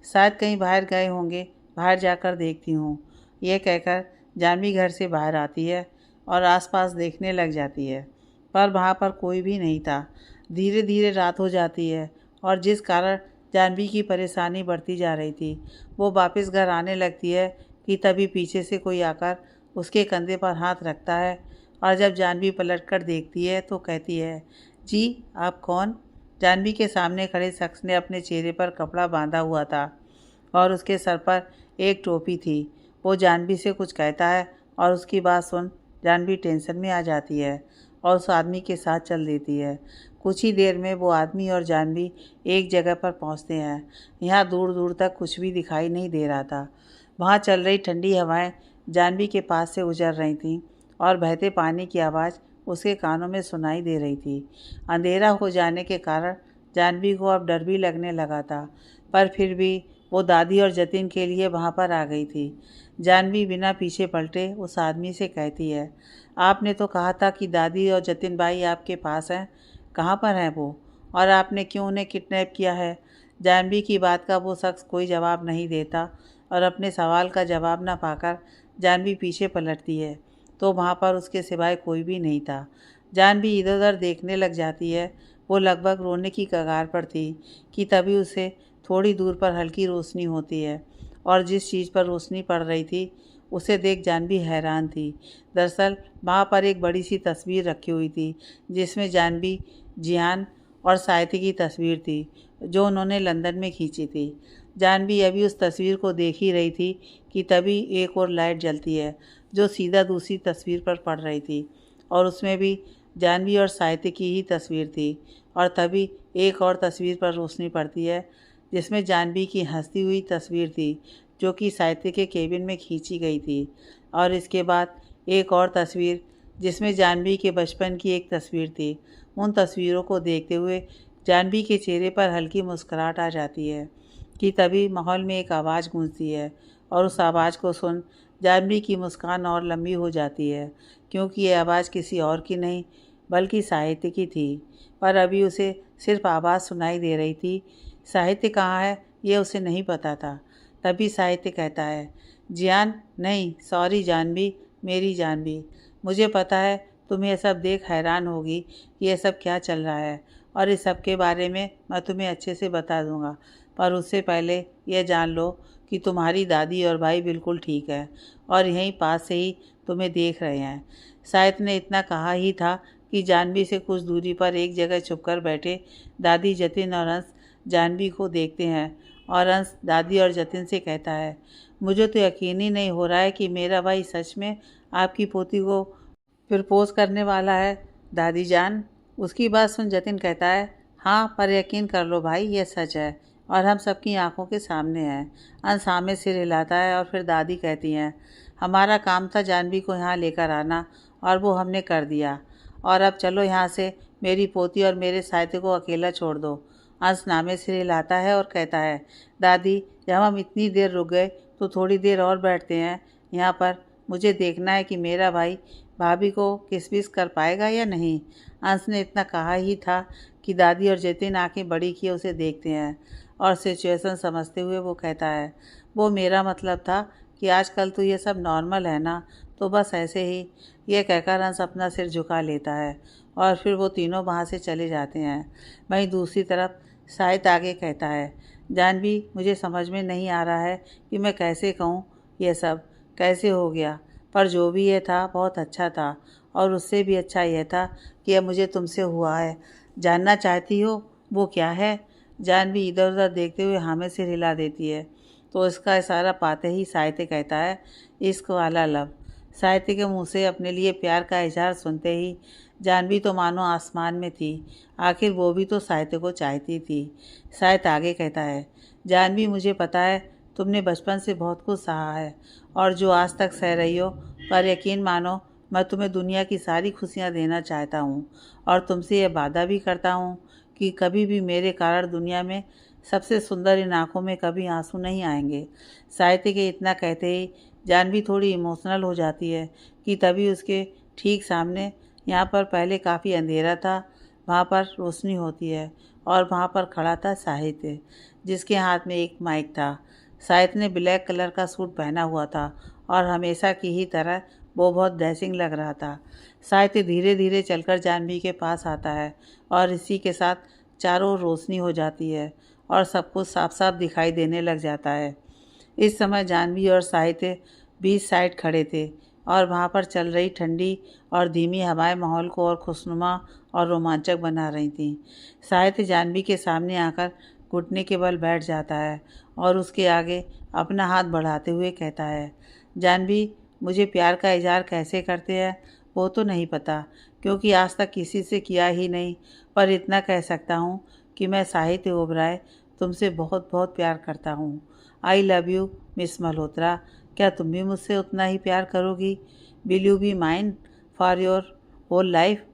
शायद कहीं बाहर गए होंगे, बाहर जाकर देखती हूँ। यह कहकर जानवी घर से बाहर आती है और आसपास देखने लग जाती है, पर वहाँ पर कोई भी नहीं था। धीरे धीरे रात हो जाती है और जिस कारण जानवी की परेशानी बढ़ती जा रही थी। वो वापस घर आने लगती है कि तभी पीछे से कोई आकर उसके कंधे पर हाथ रखता है और जब जानवी पलटकर देखती है तो कहती है, जी आप कौन? जानवी के सामने खड़े शख्स ने अपने चेहरे पर कपड़ा बांधा हुआ था और उसके सर पर एक टोपी थी। वो जानवी से कुछ कहता है और उसकी बात सुन जानवी टेंशन में आ जाती है और उस आदमी के साथ चल देती है। कुछ ही देर में वो आदमी और जानवी एक जगह पर पहुंचते हैं। यहाँ दूर दूर तक कुछ भी दिखाई नहीं दे रहा था। वहाँ चल रही ठंडी हवाएं जानवी के पास से गुजर रही थीं और बहते पानी की आवाज़ उसके कानों में सुनाई दे रही थी। अंधेरा हो जाने के कारण जानवी को अब डर भी लगने लगा था, पर फिर भी वो दादी और जतिन के लिए वहाँ पर आ गई थी। जानवी बिना पीछे पलटे उस आदमी से कहती है, आपने तो कहा था कि दादी और जतिन भाई आपके पास हैं, कहाँ पर हैं वो, और आपने क्यों उन्हें किडनैप किया है? जानवी की बात का वो शख्स कोई जवाब नहीं देता और अपने सवाल का जवाब न पाकर जानवी पीछे पलटती है तो वहाँ पर उसके सिवाय कोई भी नहीं था। जानवी इधर उधर देखने लग जाती है। वो लगभग रोने की कगार पर थी कि तभी उसे थोड़ी दूर पर हल्की रोशनी होती है और जिस चीज़ पर रोशनी पड़ रही थी उसे देख जानवी हैरान थी। दरअसल वहाँ पर एक बड़ी सी तस्वीर रखी हुई थी जिसमें जानवी, जियान और साहित्य की तस्वीर थी जो उन्होंने लंदन में खींची थी। जानवी अभी उस तस्वीर को देख ही रही थी कि तभी एक और लाइट जलती है जो सीधा दूसरी तस्वीर पर पड़ रही थी और उसमें भी जानवी और साहित्य की ही तस्वीर थी। और तभी एक और तस्वीर पर रोशनी पड़ती है जिसमें जानवी की हंसती हुई तस्वीर थी जो कि साहित्य के केबिन में खींची गई थी। और इसके बाद एक और तस्वीर जिसमें जानवी के बचपन की एक तस्वीर थी। उन तस्वीरों को देखते हुए जानवी के चेहरे पर हल्की मुस्कुराहट आ जाती है कि तभी माहौल में एक आवाज़ गूंजती है और उस आवाज़ को सुन जानवी की मुस्कान और लंबी हो जाती है क्योंकि ये आवाज़ किसी और की नहीं बल्कि साहित्य की थी। पर अभी उसे सिर्फ आवाज़ सुनाई दे रही थी, साहित्य कहाँ है ये उसे नहीं पता था। तभी साहित्य कहता है, जियान नहीं, सॉरी जानवी, मेरी जानवी, मुझे पता है तुम ये सब देख हैरान होगी कि ये सब क्या चल रहा है और इस सब के बारे में मैं तुम्हें अच्छे से बता दूंगा, पर उससे पहले यह जान लो कि तुम्हारी दादी और भाई बिल्कुल ठीक है और यहीं पास से ही तुम्हें देख रहे हैं। साहित्य ने इतना कहा ही था कि जानवी से कुछ दूरी पर एक जगह छुपकर बैठे दादी, जतिन और अंश जानवी को देखते हैं और अंश दादी और जतिन से कहता है, मुझे तो यकीन ही नहीं हो रहा है कि मेरा भाई सच में आपकी पोती को प्रपोज करने वाला है दादी जान। उसकी बात सुन जतिन कहता है, हाँ पर यकीन कर लो भाई, ये सच है और हम सबकी आंखों के सामने है। अंश हाँ में सिर हिलाता है और फिर दादी कहती हैं, हमारा काम था जानवी को यहाँ लेकर आना और वो हमने कर दिया, और अब चलो यहाँ से मेरी पोती और मेरे साहित्य को अकेला छोड़ दो। अंश नामे सिर हिलाता है और कहता है, दादी जब हम इतनी देर रुक गए तो थोड़ी देर और बैठते हैं यहाँ पर। मुझे देखना है कि मेरा भाई भाभी को किसमिस कर पाएगा या नहीं। अंश ने इतना कहा ही था कि दादी और जतिन आंखें बड़ी किए उसे देखते हैं और सिचुएशन समझते हुए वो कहता है, वो मेरा मतलब था कि आजकल तो ये सब नॉर्मल है ना, तो बस ऐसे ही। ये कहकर अंश अपना सिर झुका लेता है और फिर वो तीनों वहाँ से चले जाते हैं। वहीं दूसरी तरफ साहित्य आगे कहता है, जानवी मुझे समझ में नहीं आ रहा है कि मैं कैसे कहूँ ये सब कैसे हो गया, पर जो भी ये था बहुत अच्छा था और उससे भी अच्छा यह था कि अब मुझे तुमसे हुआ है। जानना चाहती हो वो क्या है? जानवी इधर उधर देखते हुए हाँ में सिर हिला देती है। तो इसका इशारा पाते ही साहित्य कहता है, इश्क वाला लव। साहित्य के मुंह से अपने लिए प्यार का इजहार सुनते ही जानवी तो मानो आसमान में थी। आखिर वो भी तो साहित्य को चाहती थी। साहित्य आगे कहता है, जानवी मुझे पता है तुमने बचपन से बहुत कुछ सहा है और जो आज तक सह रही हो, पर यकीन मानो मैं तुम्हें दुनिया की सारी खुशियाँ देना चाहता हूँ और तुमसे यह वादा भी करता हूँ कि कभी भी मेरे कारण दुनिया में सबसे सुंदर इन आँखों में कभी आंसू नहीं आएंगे। साहित्य के इतना कहते ही जानवी थोड़ी इमोशनल हो जाती है कि तभी उसके ठीक सामने, यहाँ पर पहले काफ़ी अंधेरा था, वहाँ पर रोशनी होती है और वहाँ पर खड़ा था साहित्य, जिसके हाथ में एक माइक था। साहित्य ने ब्लैक कलर का सूट पहना हुआ था और हमेशा की ही तरह वो बहुत डैशिंग लग रहा था। साहित्य धीरे धीरे चलकर जानवी के पास आता है और इसी के साथ चारों ओर रोशनी हो जाती है और सब कुछ साफ साफ दिखाई देने लग जाता है। इस समय जानवी और साहित्य बीच साइड खड़े थे और वहाँ पर चल रही ठंडी और धीमी हवाएं माहौल को और खुशनुमा और रोमांचक बना रही थीं। साहित्य जानवी के सामने आकर घुटने के बल बैठ जाता है और उसके आगे अपना हाथ बढ़ाते हुए कहता है, जानवी मुझे प्यार का इजहार कैसे करते हैं वो तो नहीं पता, क्योंकि आज तक किसी से किया ही नहीं, पर इतना कह सकता हूँ कि मैं साहित्य ओबराय तुमसे बहुत बहुत प्यार करता हूँ। I love you miss Malhotra. क्या तुम भी मुझसे उतना ही प्यार करोगी? Will you be mine for your whole life?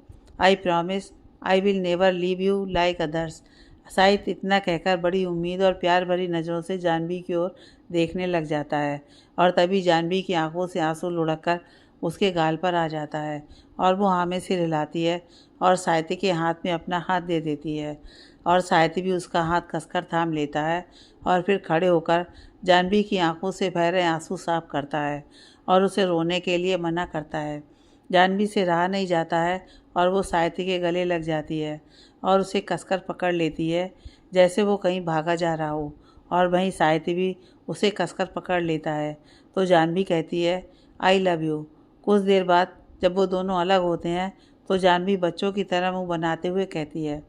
I promise I will never leave you like others. Sahitya इतना कहकर बड़ी उम्मीद और प्यार भरी नज़रों से जानवी की ओर देखने लग जाता है और तभी जानवी की आंखों से आंसू लुढ़क कर उसके गाल पर आ जाता है और वो हाँ में सिर हिलाती है और साहित्य के हाथ में अपना हाथ दे देती है और साहित्य भी उसका हाथ कसकर थाम लेता है और फिर खड़े होकर जानवी की आंखों से बह रहे आंसू साफ करता है और उसे रोने के लिए मना करता है। जानवी से रहा नहीं जाता है और वो साहित्य के गले लग जाती है और उसे कसकर पकड़ लेती है जैसे वो कहीं भागा जा रहा हो, और वहीं साहित्य भी उसे कसकर पकड़ लेता है। तो जानवी कहती है, आई लव यू। कुछ देर बाद जब वो दोनों अलग होते हैं तो जानवी बच्चों की तरह मुंह बनाते हुए कहती है,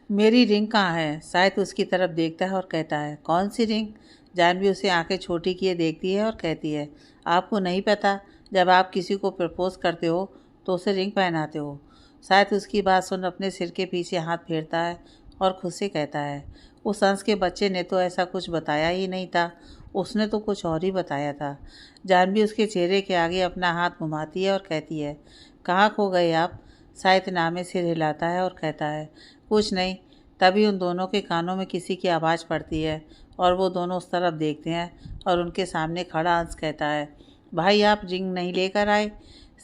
मेरी रिंग कहाँ है? साहित्य उसकी तरफ देखता है और कहता है, कौन सी रिंग? जानवी उसे आंखें छोटी किए देखती है और कहती है, आपको नहीं पता जब आप किसी को प्रपोज करते हो तो उसे रिंग पहनाते हो। साहित्य उसकी बात सुन अपने सिर के पीछे हाथ फेरता है और खुद से कहता है, उस हंस के बच्चे ने तो ऐसा कुछ बताया ही नहीं था, उसने तो कुछ और ही बताया था। जानवी उसके चेहरे के आगे अपना हाथ घुमाती है और कहती है, कहाँ खो गए आप? साहित्य नामे सिर हिलाता है और कहता है, कुछ नहीं। तभी उन दोनों के कानों में किसी की आवाज़ पड़ती है और वो दोनों उस तरफ देखते हैं और उनके सामने खड़ा अंश कहता है, भाई आप रिंग नहीं लेकर आए?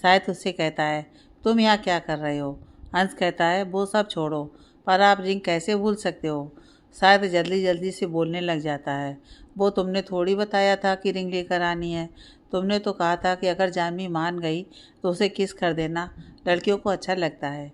साहित्य उससे कहता है, तुम यहाँ क्या कर रहे हो? अंश कहता है, वो सब छोड़ो, पर आप रिंग कैसे भूल सकते हो? शायद जल्दी जल्दी से बोलने लग जाता है, वो तुमने थोड़ी बताया था कि रिंग लेकर आनी है। तुमने तो कहा था कि अगर जानवी मान गई तो उसे किस कर देना, लड़कियों को अच्छा लगता है।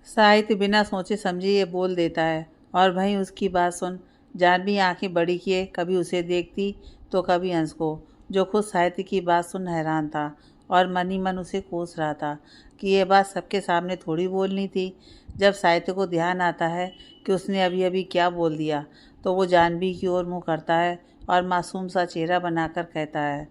साहित्य बिना सोचे समझे ये बोल देता है और वहीं उसकी बात सुन जानवी आंखें बड़ी किए कभी उसे देखती तो कभी अंश को, जो खुद साहित्य की बात सुन हैरान था और मन ही मन उसे कोस रहा था कि ये बात सबके सामने थोड़ी बोलनी थी। जब साहित्य को ध्यान आता है कि उसने अभी अभी क्या बोल दिया तो वो जानवी की ओर मुँह करता है और मासूम सा चेहरा बनाकर कहता है,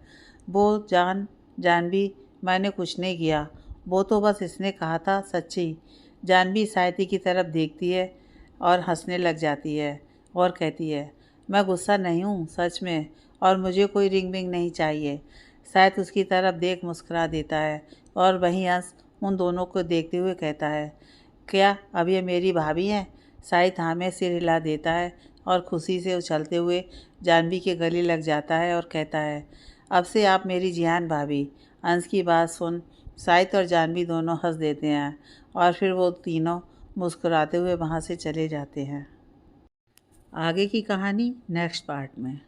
वो जानवी मैंने कुछ नहीं किया, वो तो बस इसने कहा था सच्ची। जानवी साहित्य की तरफ देखती है और हंसने लग जाती है और कहती है, मैं गुस्सा नहीं हूँ सच में, और मुझे कोई रिंग विंग नहीं चाहिए। साहित्य उसकी तरफ देख मुस्कुरा देता है और वहीं अंश उन दोनों को देखते हुए कहता है, क्या अब ये मेरी भाभी हैं? साहित हाँ में सिर हिला देता है और खुशी से उछलते हुए जानवी के गले लग जाता है और कहता है, अब से आप मेरी जियान भाभी। अंश की बात सुन साहित और जानवी दोनों हंस देते हैं और फिर वो तीनों मुस्कुराते हुए वहाँ से चले जाते हैं। आगे की कहानी नेक्स्ट पार्ट में।